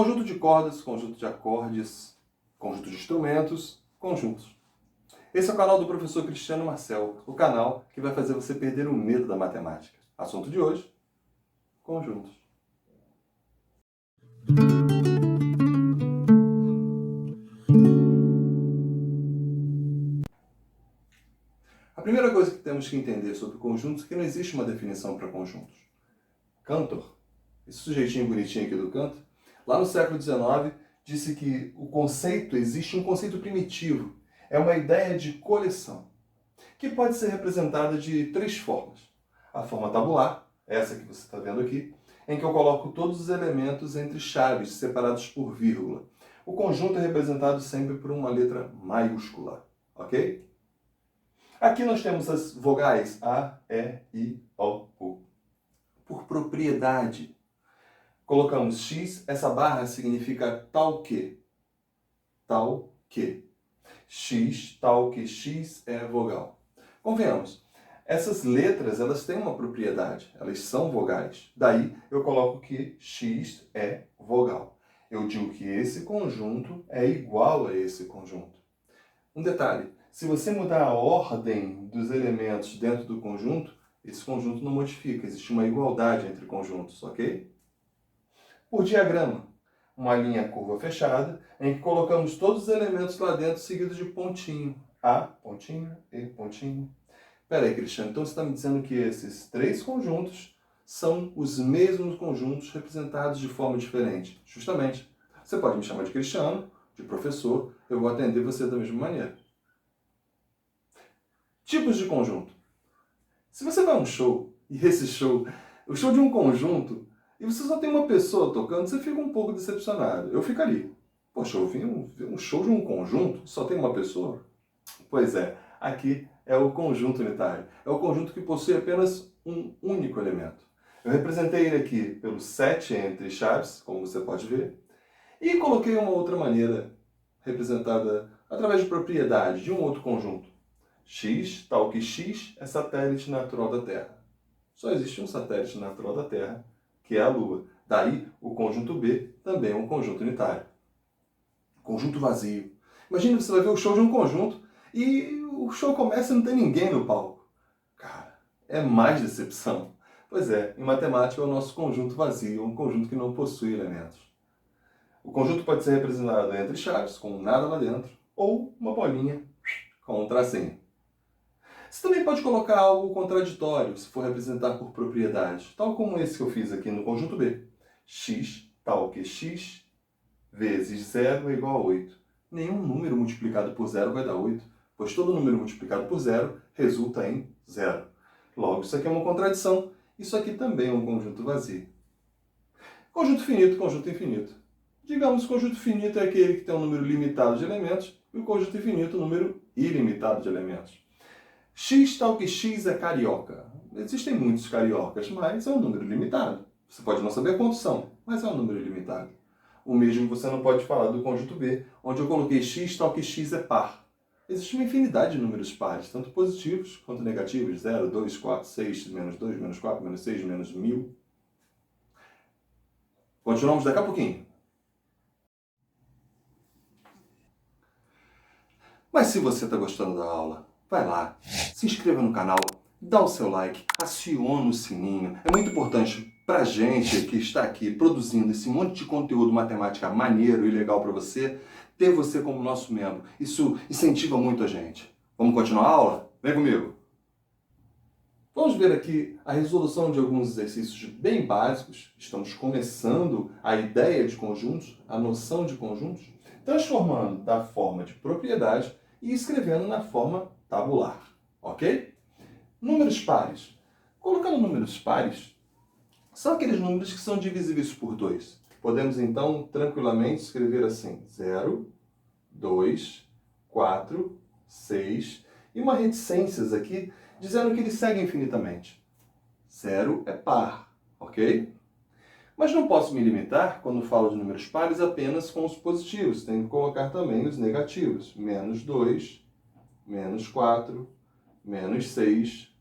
Conjunto de cordas, conjunto de acordes, conjunto de instrumentos, conjuntos. Esse é o canal do professor Cristiano Marcel, o canal que vai fazer você perder o medo da matemática. Assunto de hoje, conjuntos. A primeira coisa que temos que entender sobre conjuntos é que não existe uma definição para conjuntos. Cantor, esse sujeitinho bonitinho aqui do canto, lá no século XIX, disse que existe um conceito primitivo. É uma ideia de coleção, que pode ser representada de três formas. A forma tabular, essa que você está vendo aqui, em que eu coloco todos os elementos entre chaves, separados por vírgula. O conjunto é representado sempre por uma letra maiúscula, ok? Aqui nós temos as vogais A, E, I, O, U. Por propriedade, colocamos X, essa barra significa tal que. Tal que. X, tal que X é vogal. Convenhamos, essas letras elas têm uma propriedade, elas são vogais. Daí eu coloco que X é vogal. Eu digo que esse conjunto é igual a esse conjunto. Um detalhe, se você mudar a ordem dos elementos dentro do conjunto, esse conjunto não modifica, existe uma igualdade entre conjuntos, ok? Por diagrama, uma linha curva fechada, em que colocamos todos os elementos lá dentro seguidos de pontinho. A, pontinho, E, pontinho. Espera aí, Cristiano, então você está me dizendo que esses três conjuntos são os mesmos conjuntos representados de forma diferente. Justamente. Você pode me chamar de Cristiano, de professor, eu vou atender você da mesma maneira. Tipos de conjunto. Se você vai a um show, e esse show, o show de um conjunto, e você só tem uma pessoa tocando, você fica um pouco decepcionado. Eu ficaria. Poxa, eu vi um show de um conjunto, só tem uma pessoa? Pois é, aqui é o conjunto unitário. É o conjunto que possui apenas um único elemento. Eu representei ele aqui pelo 7 entre chaves, como você pode ver, e coloquei uma outra maneira representada através de propriedade de um outro conjunto. X, tal que X é satélite natural da Terra. Só existe um satélite natural da Terra, que é a Lua. Daí, o conjunto B também é um conjunto unitário. Conjunto vazio. Imagina, você vai ver o show de um conjunto e o show começa e não tem ninguém no palco. Cara, é mais decepção. Pois é, em matemática é o nosso conjunto vazio, um conjunto que não possui elementos. O conjunto pode ser representado entre chaves, com nada lá dentro, ou uma bolinha com um tracinho. Você também pode colocar algo contraditório, se for representar por propriedade, tal como esse que eu fiz aqui no conjunto B. X, tal que X, vezes 0 é igual a 8. Nenhum número multiplicado por 0 vai dar 8, pois todo número multiplicado por 0 resulta em 0. Logo, isso aqui é uma contradição, isso aqui também é um conjunto vazio. Conjunto finito, conjunto infinito. Digamos que o conjunto finito é aquele que tem um número limitado de elementos, e o conjunto infinito um número ilimitado de elementos. X tal que X é carioca. Existem muitos cariocas, mas é um número limitado. Você pode não saber quantos são, mas é um número limitado. O mesmo você não pode falar do conjunto B, onde eu coloquei X tal que X é par. Existe uma infinidade de números pares, tanto positivos quanto negativos. 0, 2, 4, 6, menos 2, menos 4, menos 6, menos 1000. Continuamos daqui a pouquinho. Mas se você está gostando da aula, vai lá, se inscreva no canal, dá o seu like, aciona o sininho. É muito importante para a gente que está aqui produzindo esse monte de conteúdo matemática maneiro e legal para você, ter você como nosso membro. Isso incentiva muito a gente. Vamos continuar a aula? Vem comigo! Vamos ver aqui a resolução de alguns exercícios bem básicos. Estamos começando a ideia de conjuntos, a noção de conjuntos, transformando da forma de propriedade e escrevendo na forma tabular, ok? Números pares. Colocando números pares, são aqueles números que são divisíveis por 2. Podemos, então, tranquilamente escrever assim: 0, 2, 4, 6, e uma reticências aqui, dizendo que ele segue infinitamente. 0 é par, ok? Mas não posso me limitar, quando falo de números pares, apenas com os positivos. Tenho que colocar também os negativos. Menos 2, menos 4, menos 6,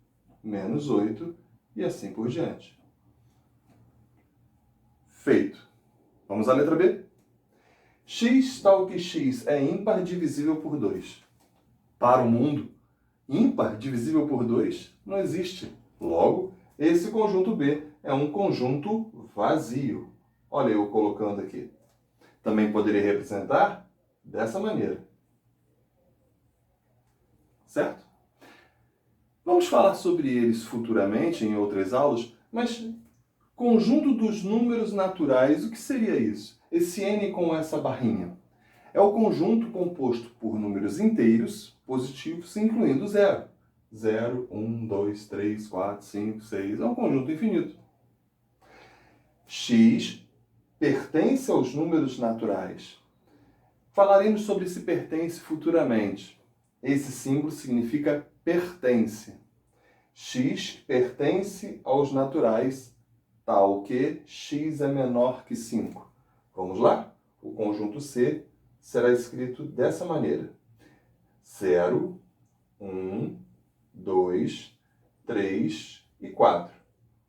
menos 8 e assim por diante. Feito. Vamos à letra B? X tal que X é ímpar divisível por 2. Para o mundo, ímpar divisível por 2 não existe. Logo, esse conjunto B é um conjunto vazio. Olha eu colocando aqui. Também poderia representar dessa maneira. Certo? Vamos falar sobre eles futuramente em outras aulas, mas conjunto dos números naturais, o que seria isso? Esse N com essa barrinha. É o conjunto composto por números inteiros, positivos, incluindo zero. 0, 1, 2, 3, 4, 5, 6. É um conjunto infinito. X pertence aos números naturais. Falaremos sobre esse pertence futuramente. Esse símbolo significa pertence. X pertence aos naturais, tal que x é menor que 5. Vamos lá? O conjunto C será escrito dessa maneira. 0, 1, 2, 3 e 4.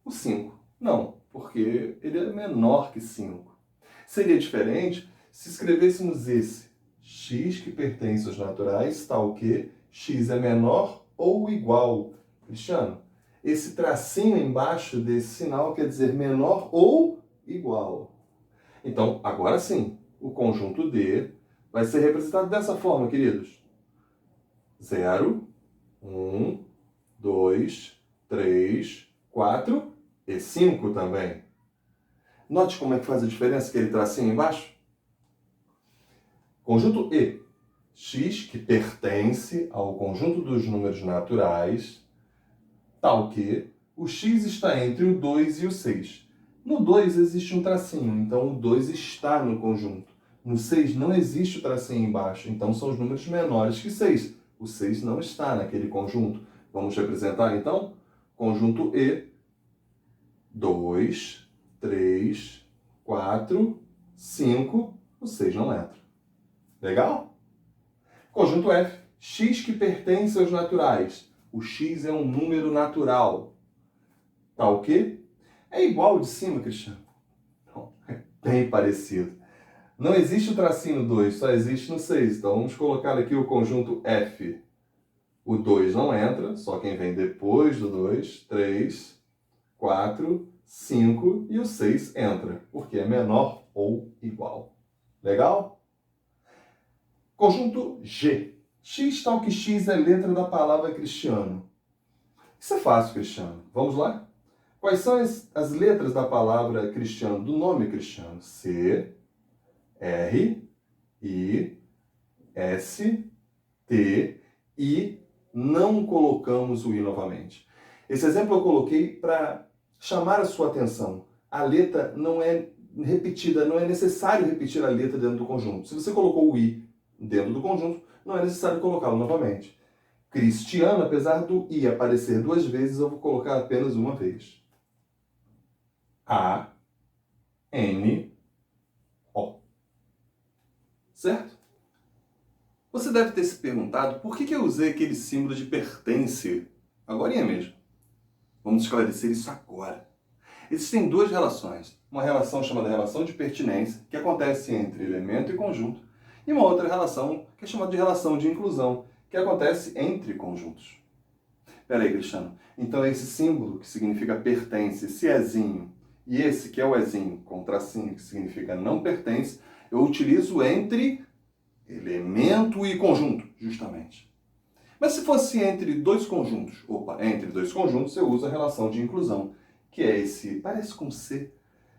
O 5 não, porque ele é menor que 5. Seria diferente se escrevêssemos esse. X que pertence aos naturais, tal que x é menor ou igual. Cristiano, esse tracinho embaixo desse sinal quer dizer menor ou igual. Então, agora sim, o conjunto D vai ser representado dessa forma, queridos. 0, 1, 2, 3, 4 e 5 também. Note como é que faz a diferença aquele tracinho embaixo? Conjunto E. X que pertence ao conjunto dos números naturais, tal que o x está entre o 2 e o 6. No 2 existe um tracinho, então o 2 está no conjunto. No 6 não existe o tracinho embaixo, então são os números menores que 6. O 6 não está naquele conjunto. Vamos representar então? Conjunto E, 2, 3, 4, 5, o 6 não entra. Legal? Conjunto F, x que pertence aos naturais. O x é um número natural. Tal que é igual de cima, Cristiano? Não, é bem parecido. Não existe o tracinho 2, só existe no 6. Então vamos colocar aqui o conjunto F. O 2 não entra, só quem vem depois do 2. 3, 4, 5 e o 6 entra, porque é menor ou igual. Legal? Conjunto G. X tal que X é letra da palavra Cristiano. Isso é fácil, Cristiano. Vamos lá? Quais são as letras da palavra Cristiano, do nome Cristiano? C, R, I, S, T, I. Não colocamos o I novamente. Esse exemplo eu coloquei para chamar a sua atenção. A letra não é repetida, não é necessário repetir a letra dentro do conjunto. Se você colocou o I dentro do conjunto, não é necessário colocá-lo novamente. Cristiano, apesar do I aparecer 2 vezes, eu vou colocar apenas uma vez. A, N, O. Certo? Você deve ter se perguntado por que eu usei aquele símbolo de pertence agorinha mesmo. Vamos esclarecer isso agora. Existem duas relações. Uma relação chamada relação de pertinência, que acontece entre elemento e conjunto, e uma outra relação, que é chamada de relação de inclusão, que acontece entre conjuntos. Espera aí, Cristiano. Então esse símbolo, que significa pertence, esse ezinho, e esse que é o ezinho, com tracinho, que significa não pertence, eu utilizo entre elemento e conjunto, justamente. Mas se fosse entre dois conjuntos, entre dois conjuntos, eu uso a relação de inclusão, que é esse, parece com C,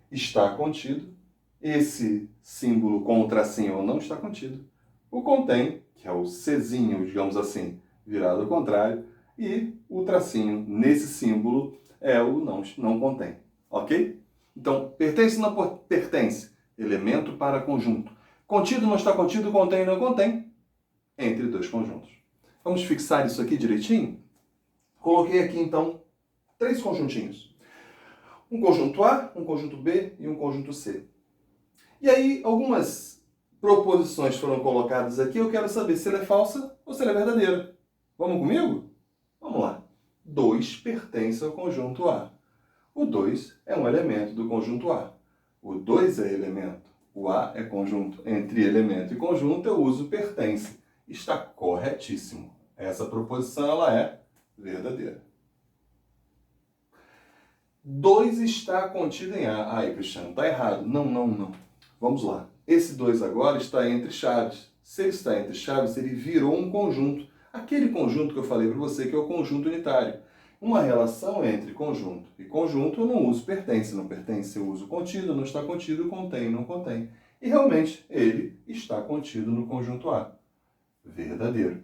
está contido, esse símbolo com o tracinho não está contido, o contém, que é o Czinho, digamos assim, virado ao contrário, e o tracinho nesse símbolo é o não contém, ok? Então, pertence ou não pertence? Elemento para conjunto. Contido não está contido, contém não contém, entre dois conjuntos. Vamos fixar isso aqui direitinho? Coloquei aqui, então, 3 conjuntinhos. Um conjunto A, um conjunto B e um conjunto C. E aí, algumas proposições foram colocadas aqui, eu quero saber se ela é falsa ou se ela é verdadeira. Vamos comigo? Vamos lá. 2 pertence ao conjunto A. O 2 é um elemento do conjunto A. O 2 é elemento. O A é conjunto. Entre elemento e conjunto eu uso pertence. Está corretíssimo. Essa proposição ela é verdadeira. 2 está contido em A. Ai, Cristiano, está errado. Não. Vamos lá. Esse 2 agora está entre chaves. Se ele está entre chaves, ele virou um conjunto. Aquele conjunto que eu falei para você que é o conjunto unitário. Uma relação entre conjunto e conjunto eu não uso pertence. Não pertence eu uso contido, não está contido, contém, não contém. E realmente ele está contido no conjunto A. Verdadeiro.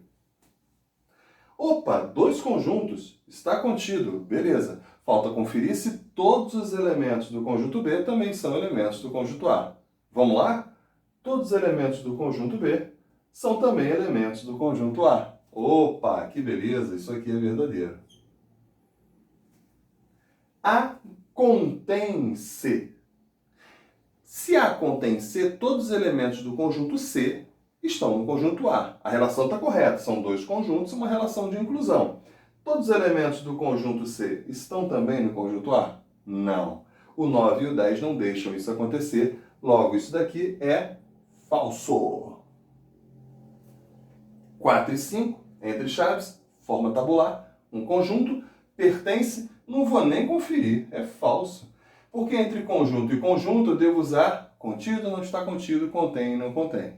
Opa, 2 conjuntos, está contido, beleza. Falta conferir se todos os elementos do conjunto B também são elementos do conjunto A. Vamos lá? Todos os elementos do conjunto B são também elementos do conjunto A. Opa, que beleza, isso aqui é verdadeiro. A contém C. Se A contém C, todos os elementos do conjunto C estão no conjunto A. A relação está correta, são 2 conjuntos e uma relação de inclusão. Todos os elementos do conjunto C estão também no conjunto A? Não. O 9 e o 10 não deixam isso acontecer, logo isso daqui é falso. 4 e 5, entre chaves, forma tabular, um conjunto, pertence, não vou nem conferir, é falso. Porque entre conjunto e conjunto eu devo usar contido, não está contido, contém, não contém.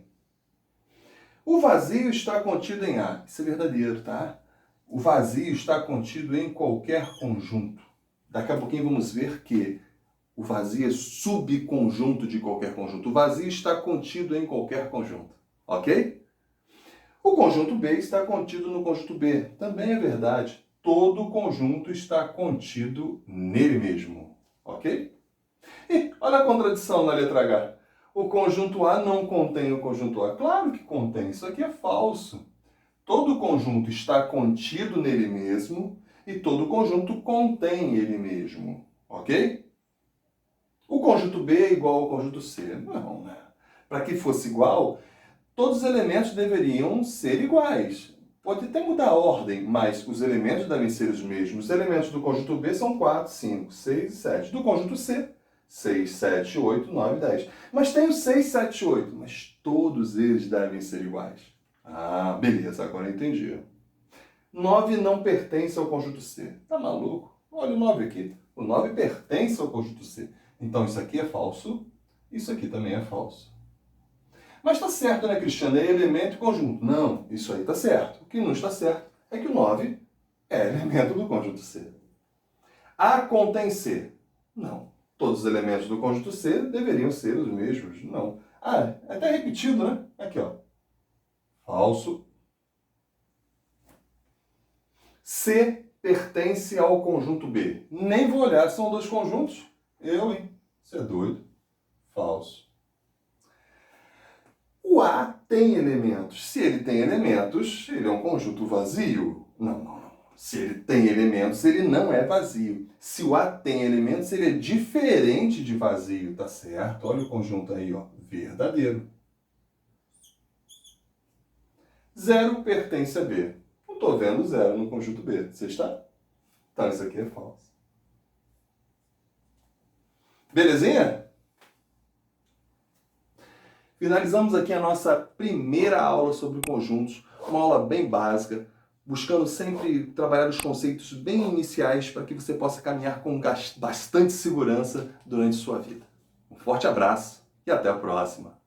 O vazio está contido em A. Isso é verdadeiro, tá? O vazio está contido em qualquer conjunto. Daqui a pouquinho vamos ver que o vazio é subconjunto de qualquer conjunto. O vazio está contido em qualquer conjunto. Ok? O conjunto B está contido no conjunto B. Também é verdade. Todo conjunto está contido nele mesmo. Ok? E olha a contradição na letra H. O conjunto A não contém o conjunto A. Claro que contém. Isso aqui é falso. Todo conjunto está contido nele mesmo e todo conjunto contém ele mesmo. Ok? O conjunto B é igual ao conjunto C. Não, né? Para que fosse igual, todos os elementos deveriam ser iguais. Pode até mudar a ordem, mas os elementos devem ser os mesmos. Os elementos do conjunto B são 4, 5, 6 e 7. Do conjunto C, 6, 7, 8, 9, 10. Mas tem o 6, 7, 8. Mas todos eles devem ser iguais. Ah, beleza, agora eu entendi. 9 não pertence ao conjunto C. Tá maluco? Olha o 9 aqui. O 9 pertence ao conjunto C. Então isso aqui é falso, isso aqui também é falso. Mas está certo, né, Cristiano? É elemento e conjunto. Não, isso aí está certo. O que não está certo é que o 9 é elemento do conjunto C. A contém C. Não. Todos os elementos do conjunto C deveriam ser os mesmos. Não. Ah, é até repetido, né? Aqui, ó. Falso. C pertence ao conjunto B. Nem vou olhar, são 2 conjuntos. Hein? Você é doido. Falso. O A tem elementos. Se ele tem elementos, ele é um conjunto vazio? Não. Se ele tem elementos, ele não é vazio. Se o A tem elementos, ele é diferente de vazio, tá certo? Olha o conjunto aí, ó. Verdadeiro. 0 pertence a B. Não estou vendo 0 no conjunto B. Você está? Então isso aqui é falso. Belezinha? Finalizamos aqui a nossa primeira aula sobre conjuntos, uma aula bem básica, buscando sempre trabalhar os conceitos bem iniciais para que você possa caminhar com bastante segurança durante sua vida. Um forte abraço e até a próxima!